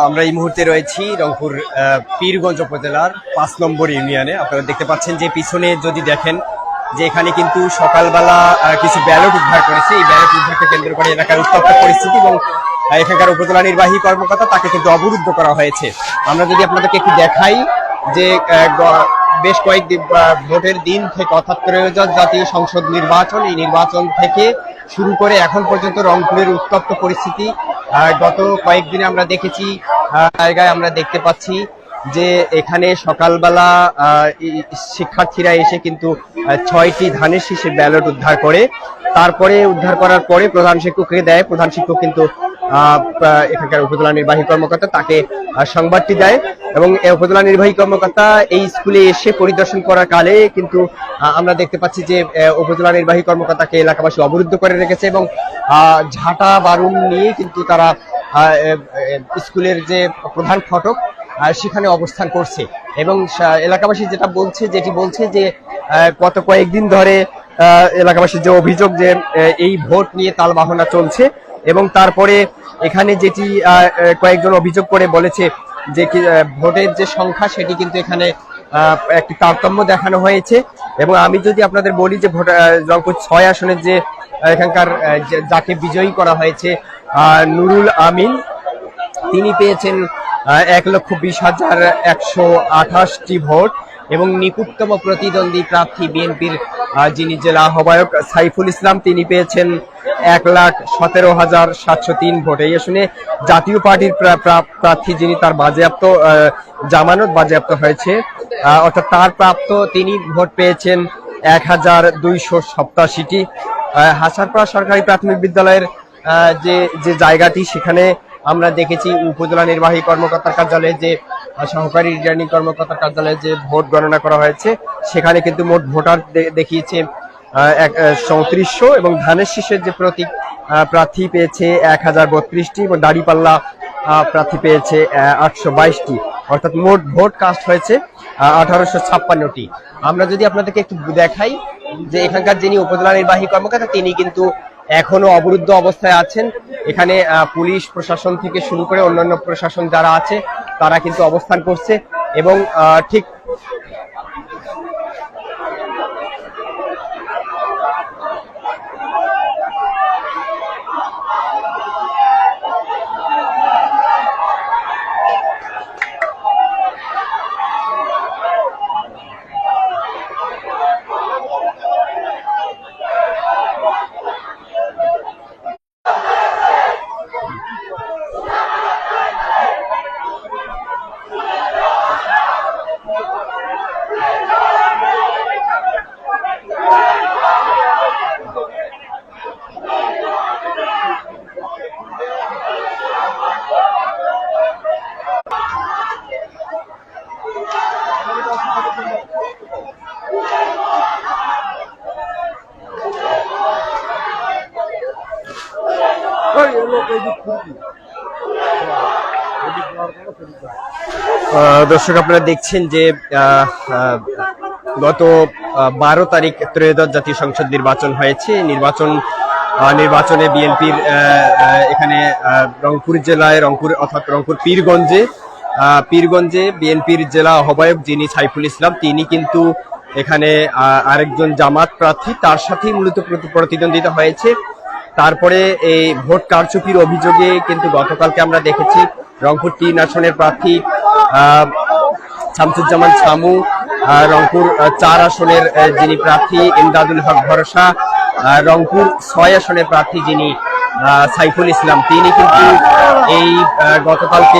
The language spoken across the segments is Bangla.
আমরা এই মুহূর্তে রয়েছি রংপুর পীরগঞ্জ উপজেলার ৫ নম্বর ইউনিয়নে। আপনারা দেখতে পাচ্ছেন যে পিছনে যদি দেখেন যে এখানে কিন্তু সকালবেলা কিছু ব্যালট উদ্ধার করেছে। এই ব্যালট উদ্ধারকে কেন্দ্র করে এলাকার উত্তপ্ত পরিস্থিতি এবং এখানকার উপজেলা নির্বাহী কর্মকর্তা তাকে কিন্তু অবরুদ্ধ করা হয়েছে। আমরা যদি আপনাদেরকে একটু দেখাই যে বেশ কয়েকদিন ভোটের দিন থেকে অর্থাৎ ত্রয়োদশ জাতীয় সংসদ নির্বাচন, এই নির্বাচন থেকে শুরু করে এখন পর্যন্ত রংপুরের উত্তপ্ত পরিস্থিতি গত কয়েকদিনে আমরা দেখেছি। জায়গায় আমরা দেখতে পাচ্ছি যে এখানে সকালবেলা শিক্ষার্থীরা এসে কিন্তু ৬টি ধানের শীষের ব্যালট উদ্ধার করে, তারপরে উদ্ধার করার পরে প্রধান শিক্ষককে দেয়। প্রধান শিক্ষক কিন্তু এখানকার উপজেলা নির্বাহী কর্মকর্তা তাকে সংবাদটি দেয় এবং উপজেলা নির্বাহী কর্মকর্তা এই স্কুলে এসে পরিদর্শন করার কালে কিন্তু আমরা দেখতে পাচ্ছি যে উপজেলা নির্বাহী কর্মকর্তাকে এলাকাবাসী অবরুদ্ধ করে রেখেছে এবং ঝাঁটা বারুদ নিয়ে কিন্তু তারা স্কুলের যে প্রধান ফটক সেখানে অবস্থান করছে এবং এলাকাবাসী যেটি বলছে যে গত কয়েকদিন ধরে এলাকাবাসীর যে অভিযোগ যে এই ভোট নিয়ে তালবাহনা চলছে এবং তারপরে এখানে যেটি কয়েকজন অভিযোগ করে বলেছে যে ভোটের যে সংখ্যা সেটি কিন্তু এখানে একটি তারতম্য দেখানো হয়েছে। এবং আমি যদি আপনাদের বলি যে রংপুর ৬ আসনের যে এখানকার যাকে বিজয়ী করা হয়েছে নুরুল আমিন, তিনি পেয়েছেন ১,২০,১২৮টি ভোট এবং নিকটতম প্রতিদ্বন্দ্বী প্রার্থী বিএনপির যিনি জেলা আহ্বায়ক সাইফুল ইসলাম, তিনি পেয়েছেন ১,১৭,৭০৩ ভোট। এই আসনে জাতীয় পার্টির প্রার্থী যিনি তার জামানত বাজেয়াপ্ত হয়েছে অর্থাৎ তার প্রাপ্ত তিনি ভোট পেয়েছেন ১,২৮৭টি। হাসারপাড়া সরকারি প্রাথমিক বিদ্যালয়ের যে জায়গাটি সেখানে আমরা দেখেছি উপজেলা নির্বাহী কর্মকর্তার কার্যালয়ে যে সহকারী রিটার্নিং কর্মকর্তার কার্যালয়ে যে ভোট গণনা করা হয়েছে সেখানে কিন্তু মোট ভোটার দেখিয়েছে ৩৪০০ এবং ধানের শীষের যে প্রতীক প্রার্থী পেয়েছে ১,০৩২টি এবং দাঁড়িপাল্লা প্রার্থী পেয়েছে ৮২২টি, অর্থাৎ মোট ভোট কাস্ট হয়েছে ১,৮৫৬টি। আমরা যদি আপনাদেরকে একটু দেখাই যে এখানকার যিনি উপজেলা নির্বাহী কর্মকর্তা তিনি কিন্তু এখনো অবরুদ্ধ অবস্থায় আছেন। এখানে পুলিশ প্রশাসন থেকে শুরু করে অন্যান্য প্রশাসন যারা আছে তারা কিন্তু অবস্থান করছে এবং ঠিক দর্শক আপনারা দেখছেন যে গত ১২ তারিখ ত্রয়োদশ জাতীয় সংসদ নির্বাচন হয়েছে। নির্বাচনে বিএনপির এখানে রংপুর জেলায় অর্থাৎ রংপুর পীরগঞ্জে বিএনপির জেলা আহ্বায়ক যিনি সাইফুল ইসলাম তিনি কিন্তু এখানে আরেকজন জামাত প্রার্থী তার সাথেই মূলত প্রতিদ্বন্দ্বিতা হয়েছে। তারপরে এই ভোট কারচুপির অভিযোগে কিন্তু গতকালকে আমরা দেখেছি রংপুর ৩ আসনের প্রার্থী শামসুজ্জামান ছামু, রংপুর ৪ আসনের যিনি প্রার্থী ইমদাদুল হক ভরসা, রংপুর ৬ আসনের প্রার্থী যিনি সাইফুল ইসলাম তিনি কিন্তু এই গতকালকে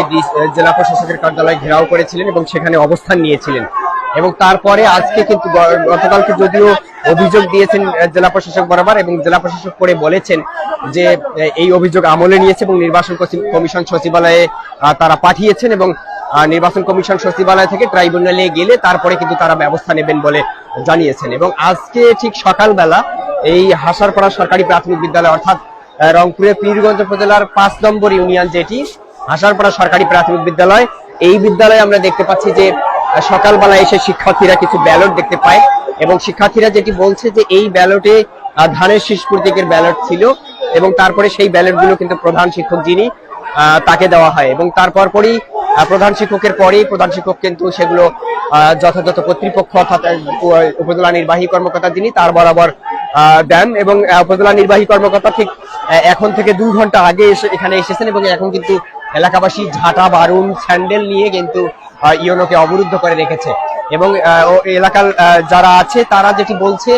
জেলা প্রশাসকের কার্যালয় ঘেরাও করেছিলেন এবং সেখানে অবস্থান নিয়েছিলেন এবং তারপরে আজকে কিন্তু গতকালকে যদিও অভিযোগ দিয়েছেন জেলা প্রশাসক বরাবর এবং জেলা প্রশাসক পরে বলেছেন যে এই অভিযোগ আমলে নিয়েছে এবং নির্বাচন কমিশন সচিবালয়ে তারা পাঠিয়েছেন এবং নির্বাচন কমিশন সচিবালয় থেকে ট্রাইব্যুনালে গেলে তারপরে কিন্তু তারা ব্যবস্থা নেবেন বলে জানিয়েছেন। এবং আজকে ঠিক সকালবেলা এই হাসারপাড়া সরকারি প্রাথমিক বিদ্যালয় অর্থাৎ রংপুরের পীরগঞ্জ উপজেলার ৫ নম্বর ইউনিয়ন যেটি হাসারপাড়া সরকারি প্রাথমিক বিদ্যালয়, এই বিদ্যালয়ে আমরা দেখতে পাচ্ছি যে সকালবেলা এসে শিক্ষার্থীরা কিছু ব্যালট দেখতে পায় এবং শিক্ষার্থীরা যেটি বলছে যে এই ব্যালটে ধানের শীষ প্রতীকের ব্যালট ছিল এবং তারপরে সেই ব্যালটগুলো কিন্তু প্রধান শিক্ষক যিনি তাকে দেওয়া হয় এবং তারপর পরই প্রধান শিক্ষকের পরেই প্রধান শিক্ষক কিন্তু সেগুলো যথাযথ কর্তৃপক্ষ অর্থাৎ উপজেলা নির্বাহী কর্মকর্তা যিনি তার বরাবর দেন এবং উপজেলা নির্বাহী কর্মকর্তা ঠিক এখন থেকে 2 ঘন্টা আগে এখানে এসেছেন এবং এখন কিন্তু এলাকাবাসী ঝাঁটা বারুণ স্যান্ডেল নিয়ে কিন্তু ইউনোকে অবরুদ্ধ করে রেখেছে এবং এলাকার যারা আছে তারা যেটি বলছে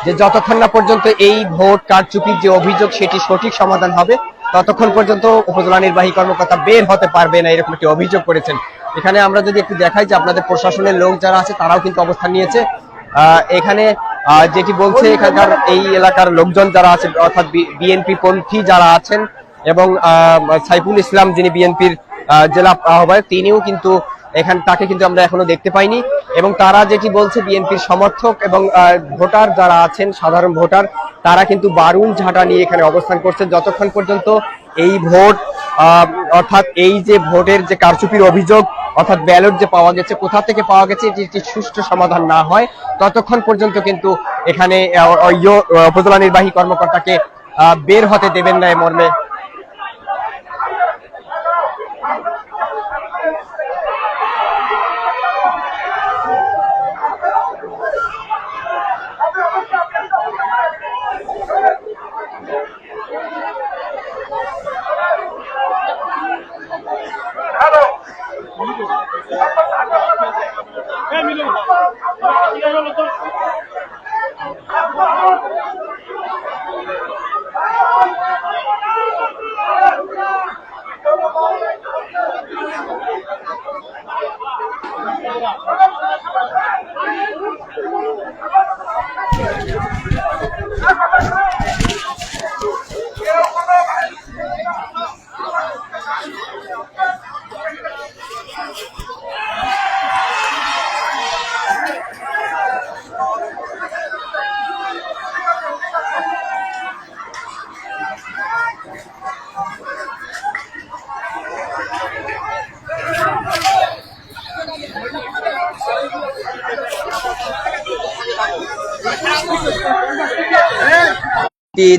যে যতক্ষণ না পর্যন্ত এই ভোট কারচুপির যে অভিযোগ সেটি সঠিক সমাধান হবে ততক্ষণ পর্যন্ত উপজেলা নির্বাহী কর্মকর্তা বের হতে পারবে না, এরকম একটি অভিযোগ করেছেন। এখানে আমরা যদি একটু দেখাই যে আপনাদের প্রশাসনের লোক যারা আছে তারাও কিন্তু অবস্থান নিয়েছে। এখানে যেটি বলছে এখানকার এই এলাকার লোকজন যারা আছে অর্থাৎ বিএনপি পন্থী যারা আছেন এবং সাইফুল ইসলাম যিনি বিএনপির জেলা আহ্বায়ক তিনিও কিন্তু তাকে কিন্তু আমরা এখনো দেখতে পাইনি এবং তারা যেটি বলছে বিএনপির সমর্থক এবং ভোটার যারা আছেন সাধারণ ভোটার তারা কিন্তু বারুণ ঝাঁটা নিয়ে এখানে অবস্থান করছেন যতক্ষণ পর্যন্ত এই ভোট অর্থাৎ এই যে ভোটের যে কারচুপির অভিযোগ অর্থাৎ ব্যালট যে পাওয়া গেছে কোথা থেকে পাওয়া গেছে এটি একটি সুষ্ঠু সমাধান না হয় ততক্ষণ পর্যন্ত কিন্তু এখানে উপজেলা নির্বাহী কর্মকর্তাকে বের হতে দেবেন না মর্মে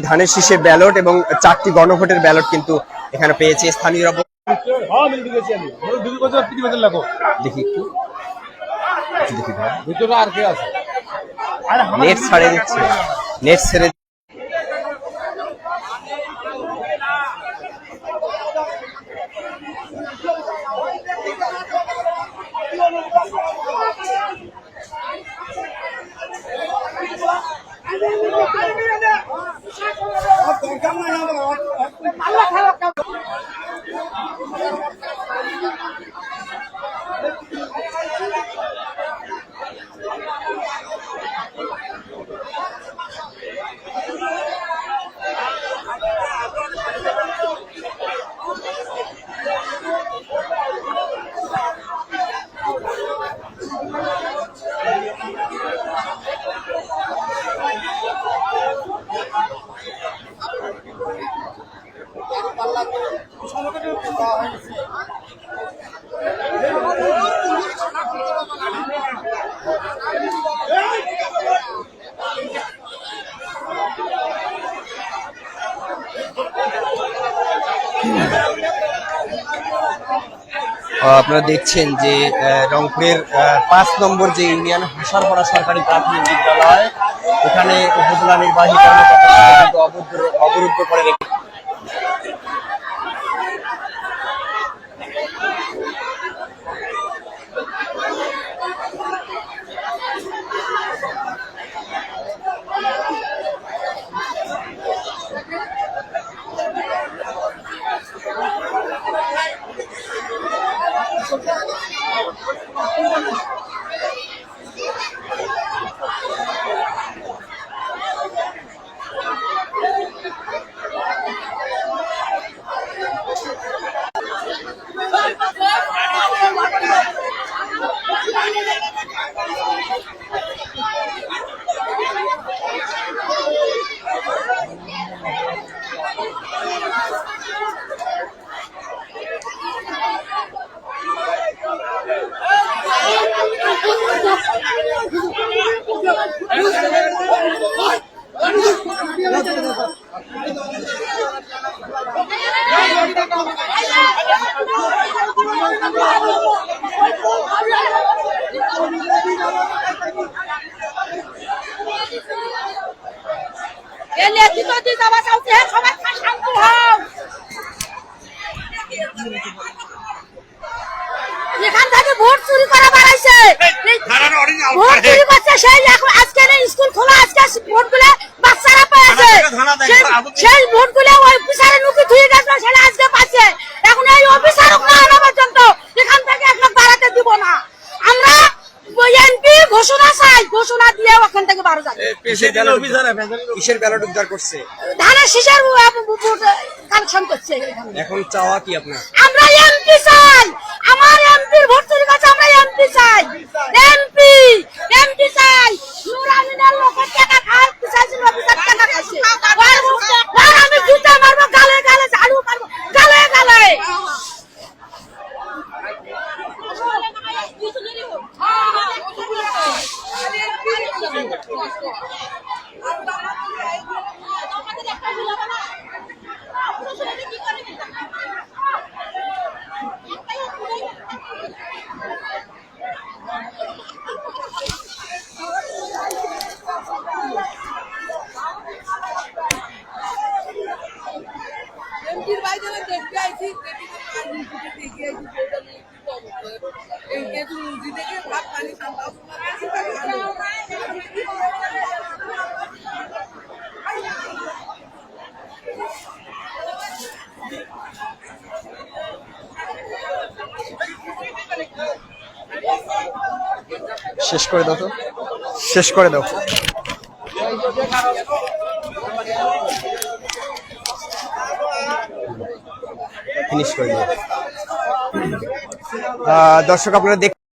ধানের শীষের ব্যালট এবং 4টি গণভোটের ব্যালট কিন্তু এখানে পেয়েছে স্থানীয়রা। দেখি নেট ছাড়ে দিচ্ছে, নেট ছেড়ে আপনারা দেখছেন যে রংপুরের 5 নম্বর যে ইউনিয়ন হাসারপাড়া সরকারি প্রাথমিক বিদ্যালয় এখানে উপজেলা নির্বাহী কর্মকর্তা অবরুদ্ধ করে রেখে কিসের ব্যালট উদ্ধার করছে? ধানের শীষের কালেকশন করছে। এখন চাওয়া কি আপনার? আমরা এমপি চাই, আমার এমপির ভোট চুরি করছে, আমরা এমপি চাই, এমপি এমপি চাই। নূর আমিনের লোকের টাকা খায়, পিছাইছিল অফিসার টাকা খাইছে। আর আমি জুতা মারবো, গালে গালে ঝাড়ু মারবো, গালে গালে। শেষ করে দাও তো, শেষ করে দাও। ফিনিশ করে দাও। দর্শক আপনারা